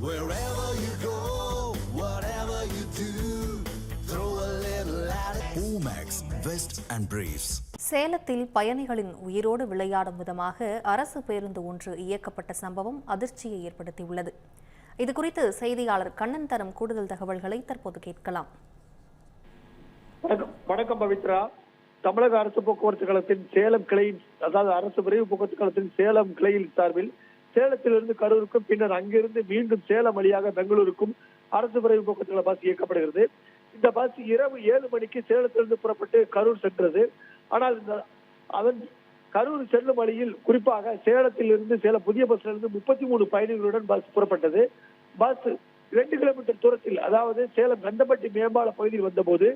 Wherever you go, whatever you do, throw a little at it. Omax, Vest and Briefs. சேலத்தில் பயணிகளின் உயிரோடு விளையாடும் விதமாக அரசு பேருந்து ஒன்று இயக்கப்பட்ட சம்பவம் அதிர்ச்சியை ஏற்படுத்தியுள்ளது. இதுகுறித்து செய்தியாளர் கண்ணன் தரும் கூடுதல் தகவல்களை தற்போது கேட்கலாம். வணக்கம் பவித்ரா. தமிழக அரசு போக்குவரத்து கழகத்தின் சேலம் கிளையின், அதாவது அரசு விரைவு போக்குவரத்து கழகத்தின் சேலம் கிளையின் சார்பில் சேலத்திலிருந்து கரூருக்கும் பின்னர் அங்கிருந்து மீண்டும் சேலம் வழியாக பெங்களூருக்கும் அரசு விரைவு போக்குவரத்து கழக பஸ் இயக்கப்படுகிறது. இந்த பஸ் இரவு 7 மணிக்கு சேலத்திலிருந்து புறப்பட்டு கரூர் சென்றது. ஆனால் அதன் கரூர் செல்லும் வழியில் குறிப்பாக சேலத்திலிருந்து சேலம் புதிய பஸ்ல இருந்து 33 பயணிகளுடன் பஸ் புறப்பட்டது. பஸ் 2 கிலோமீட்டர் தூரத்தில், அதாவது சேலம் கண்டப்பட்டி மேம்பால பகுதியில் வந்தபோது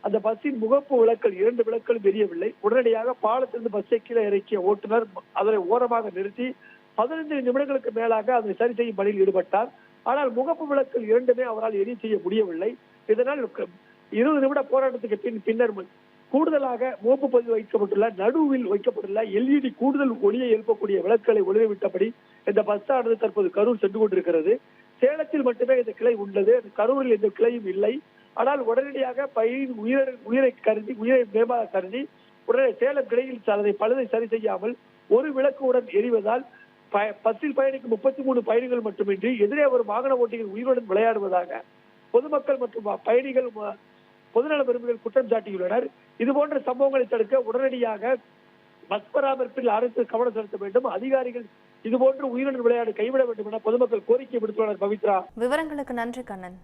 அந்த பஸ்ஸின் முகப்பு விளக்கள் 2 விளக்களும் எரியவில்லை. உடனடியாக பாலத்திலிருந்து பஸ்ஸை கீழே இறக்கிய ஓட்டுநர் அதனை ஓரமாக நிறுத்தி 15 நிமிடங்களுக்கு மேலாக அதை சரி செய்யும் பணியில் ஈடுபட்டார். ஆனால் முகப்பு விளக்குகள் 2மே அவரால் எரிய செய்ய முடியவில்லை. இதனால் 20 நிமிட போராட்டத்துக்கு பின்னர் கூடுதலாக முகப்பு பதிவு வைக்கப்பட்டுள்ள நடுவில் வைக்கப்பட்டுள்ள LED கூடுதல் ஒளியை எழுப்பக்கூடிய விளக்குகளை ஒளிவிட்டபடி இந்த பஸ் ஆனது தற்போது கரூர் சென்று கொண்டிருக்கிறது. சேலத்தில் மட்டுமே இந்த கிளை உள்ளது, கரூரில் இந்த கிளையும் இல்லை. ஆனால் உடனடியாக உயிரை மேம்பால கருதி உடனே சேலம் கிளையில் அதை பழுதை சரி செய்யாமல் ஒரு விளக்குடன் எரிவதால் பஸ்ஸில் பயணிக்கும் 33 பயணிகள் மட்டுமின்றி எதிரே வரும் வாகன ஓட்டிகள் உயிருடன் விளையாடுவதாக பொதுமக்கள் மற்றும் பயணிகள் பொதுநல விரும்பிகள் குற்றம் சாட்டியுள்ளனர். இதுபோன்ற சம்பவங்களை தடுக்க உடனடியாக பஸ் பராமரிப்பில் அரசு கவனம் செலுத்த வேண்டும். அதிகாரிகள் இதுபோன்று உயிருடன் விளையாடு கைவிட வேண்டும் என பொதுமக்கள் கோரிக்கை விடுத்துள்ளனர். பவித்ரா, விவரங்களுக்கு நன்றி கண்ணன்.